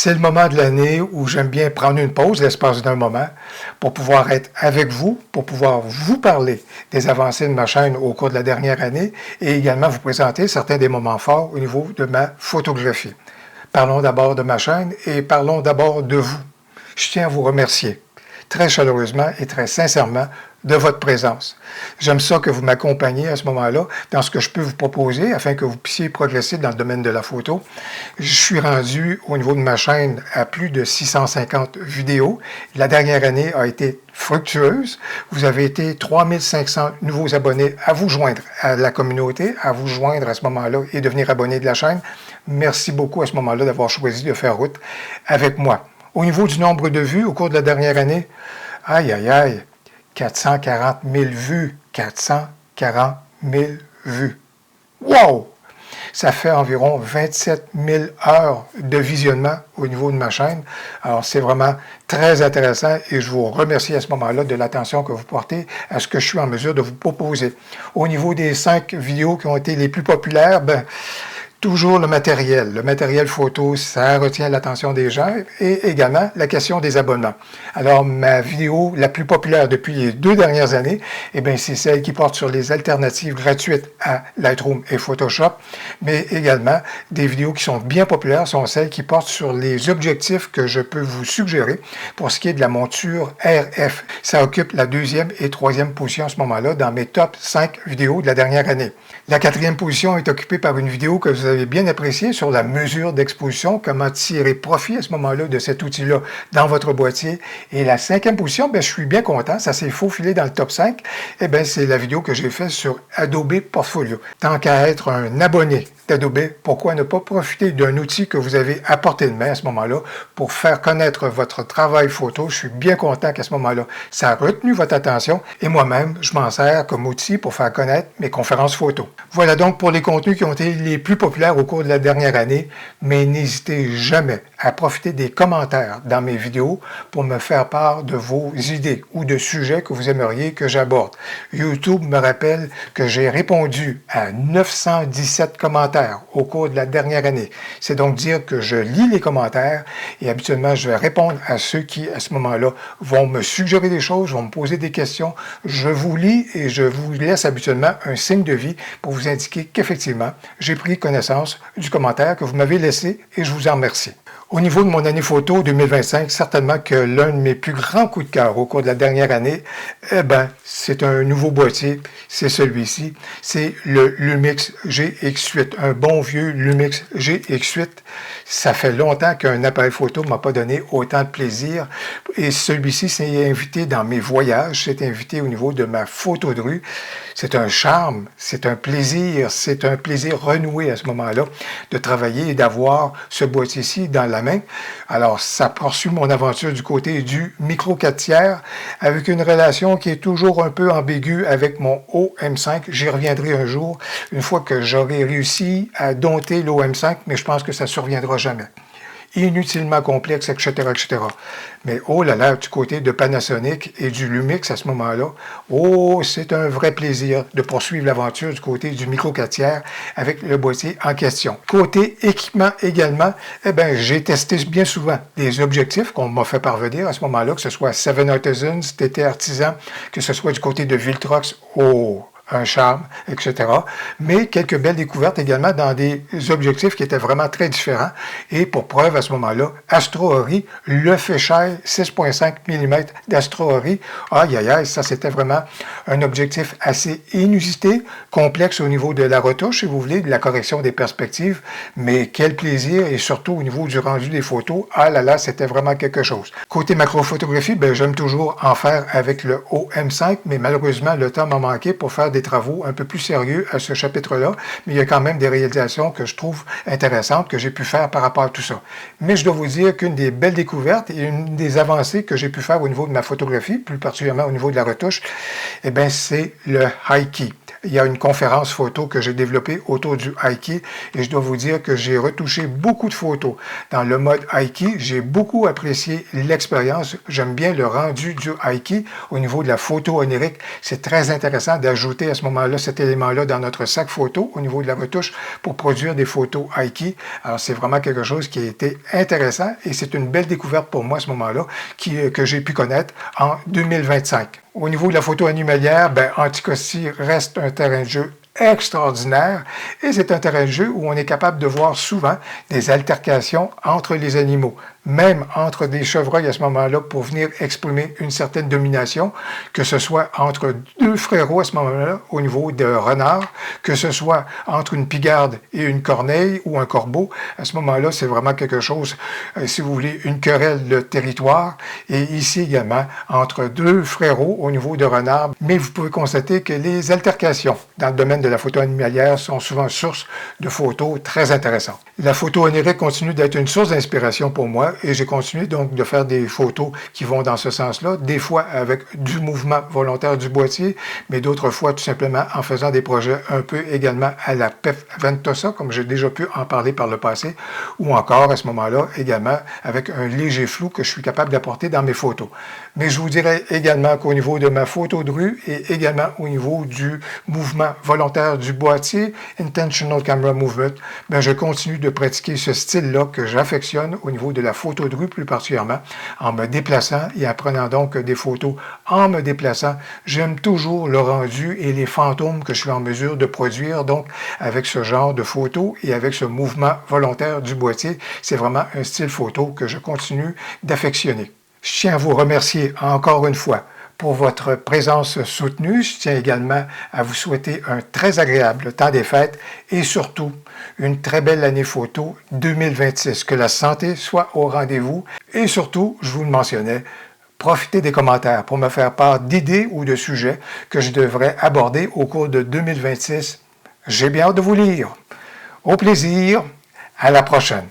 C'est le moment de l'année où j'aime bien prendre une pause, l'espace d'un moment, pour pouvoir être avec vous, pour pouvoir vous parler des avancées de ma chaîne au cours de la dernière année et également vous présenter certains des moments forts au niveau de ma photographie. Parlons d'abord de ma chaîne et parlons d'abord de vous. Je tiens à vous remercier très chaleureusement et très sincèrement de votre présence. J'aime ça que vous m'accompagniez à ce moment-là dans ce que je peux vous proposer afin que vous puissiez progresser dans le domaine de la photo. Je suis rendu au niveau de ma chaîne à plus de 650 vidéos. La dernière année a été fructueuse. Vous avez été 3500 nouveaux abonnés à vous joindre à la communauté, à vous joindre à ce moment-là et devenir abonné de la chaîne. Merci beaucoup à ce moment-là d'avoir choisi de faire route avec moi. Au niveau du nombre de vues au cours de la dernière année, aïe, aïe, aïe, 440 000 vues. 440 000 vues. Wow! Ça fait environ 27 000 heures de visionnement au niveau de ma chaîne. Alors, c'est vraiment très intéressant et je vous remercie à ce moment-là de l'attention que vous portez à ce que je suis en mesure de vous proposer. Au niveau des 5 vidéos qui ont été les plus populaires, toujours le matériel photo, ça retient l'attention des gens et également la question des abonnements. Alors, ma vidéo la plus populaire depuis les 2 dernières années, c'est celle qui porte sur les alternatives gratuites à Lightroom et Photoshop, mais également des vidéos qui sont bien populaires sont celles qui portent sur les objectifs que je peux vous suggérer pour ce qui est de la monture RF. Ça occupe la 2e et 3e position à ce moment-là dans mes top 5 vidéos de la dernière année. La 4e position est occupée par une vidéo que vous avez bien appréciée sur la mesure d'exposition, comment tirer profit à ce moment-là de cet outil-là dans votre boîtier. Et la 5e position, je suis bien content, ça s'est faufilé dans le top 5, c'est la vidéo que j'ai faite sur Adobe Portfolio. Tant qu'à être un abonné d'Adobe, pourquoi ne pas profiter d'un outil que vous avez à portée de main à ce moment-là pour faire connaître votre travail photo. Je suis bien content qu'à ce moment-là, ça a retenu votre attention et moi-même, je m'en sers comme outil pour faire connaître mes conférences photo. Voilà donc pour les contenus qui ont été les plus populaires au cours de la dernière année, mais n'hésitez jamais à profiter des commentaires dans mes vidéos pour me faire part de vos idées ou de sujets que vous aimeriez que j'aborde. YouTube me rappelle que j'ai répondu à 917 commentaires au cours de la dernière année. C'est donc dire que je lis les commentaires et habituellement, je vais répondre à ceux qui, à ce moment-là, vont me suggérer des choses, vont me poser des questions. Je vous lis et je vous laisse habituellement un signe de vie pour vous indiquer qu'effectivement, j'ai pris connaissance du commentaire que vous m'avez laissé et je vous en remercie. Au niveau de mon année photo 2025, certainement que l'un de mes plus grands coups de cœur au cours de la dernière année, c'est un nouveau boîtier, c'est celui-ci, c'est le Lumix GX8, un bon vieux Lumix GX8. Ça fait longtemps qu'un appareil photo ne m'a pas donné autant de plaisir et celui-ci s'est invité dans mes voyages, s'est invité au niveau de ma photo de rue. C'est un charme, c'est un plaisir renoué à ce moment-là de travailler et d'avoir ce boîtier-ci dans la main. Alors, ça poursuit mon aventure du côté du micro 4/3 avec une relation qui est toujours un peu ambiguë avec mon OM5. J'y reviendrai un jour, une fois que j'aurai réussi à dompter l'OM5, mais je pense que ça ne surviendra jamais. Inutilement complexe, etc., etc. Mais oh là là, du côté de Panasonic et du Lumix à ce moment-là, oh, c'est un vrai plaisir de poursuivre l'aventure du côté du micro 4/3 avec le boîtier en question. Côté équipement également, j'ai testé bien souvent des objectifs qu'on m'a fait parvenir à ce moment-là, que ce soit Seven Artisans, TT Artisan, que ce soit du côté de Viltrox, un charme, etc. Mais quelques belles découvertes également dans des objectifs qui étaient vraiment très différents. Et pour preuve, à ce moment-là, Astro Ori, le Fisheye 6.5 mm d'Astro Ori, aïe, aïe, aïe, ça c'était vraiment un objectif assez inusité, complexe au niveau de la retouche, si vous voulez, de la correction des perspectives, mais quel plaisir, et surtout au niveau du rendu des photos, ah là là, c'était vraiment quelque chose. Côté macrophotographie, j'aime toujours en faire avec le OM5, mais malheureusement, le temps m'a manqué pour faire des travaux un peu plus sérieux à ce chapitre-là, mais il y a quand même des réalisations que je trouve intéressantes que j'ai pu faire par rapport à tout ça. Mais je dois vous dire qu'une des belles découvertes et une des avancées que j'ai pu faire au niveau de ma photographie, plus particulièrement au niveau de la retouche, c'est le High Key. il y a une conférence photo que j'ai développée autour du Aiki et je dois vous dire que j'ai retouché beaucoup de photos. Dans le mode Aiki, j'ai beaucoup apprécié l'expérience. J'aime bien le rendu du Aiki au niveau de la photo onirique. C'est très intéressant d'ajouter à ce moment-là cet élément-là dans notre sac photo au niveau de la retouche pour produire des photos Aiki. Alors, c'est vraiment quelque chose qui a été intéressant et c'est une belle découverte pour moi à ce moment-là que j'ai pu connaître en 2025. Au niveau de la photo animalière, Anticosti reste un terrain de jeu extraordinaire et c'est un terrain de jeu où on est capable de voir souvent des altercations entre les animaux, même entre des chevreuils à ce moment-là pour venir exprimer une certaine domination, que ce soit entre deux frérots à ce moment-là au niveau de renard, que ce soit entre une pigarde et une corneille ou un corbeau. À ce moment-là, c'est vraiment quelque chose, si vous voulez, une querelle de territoire et ici également entre deux frérots au niveau de renard. Mais vous pouvez constater que les altercations dans le domaine de la photo animalière sont souvent source de photos très intéressantes. La photo onirique continue d'être une source d'inspiration pour moi et j'ai continué donc de faire des photos qui vont dans ce sens-là, des fois avec du mouvement volontaire du boîtier, mais d'autres fois tout simplement en faisant des projets un peu également à la Pef Ventosa, comme j'ai déjà pu en parler par le passé, ou encore à ce moment-là également avec un léger flou que je suis capable d'apporter dans mes photos. Mais je vous dirais également qu'au niveau de ma photo de rue et également au niveau du mouvement volontaire du boîtier, Intentional Camera Movement, je continue de pratiquer ce style-là que j'affectionne au niveau de la photo de rue plus particulièrement, en me déplaçant et en prenant donc des photos en me déplaçant. J'aime toujours le rendu et les fantômes que je suis en mesure de produire donc avec ce genre de photos et avec ce mouvement volontaire du boîtier. C'est vraiment un style photo que je continue d'affectionner. Je tiens à vous remercier encore une fois pour votre présence soutenue. Je tiens également à vous souhaiter un très agréable temps des fêtes et surtout une très belle année photo 2026. Que la santé soit au rendez-vous et surtout, je vous le mentionnais, profitez des commentaires pour me faire part d'idées ou de sujets que je devrais aborder au cours de 2026. J'ai bien hâte de vous lire. Au plaisir, à la prochaine.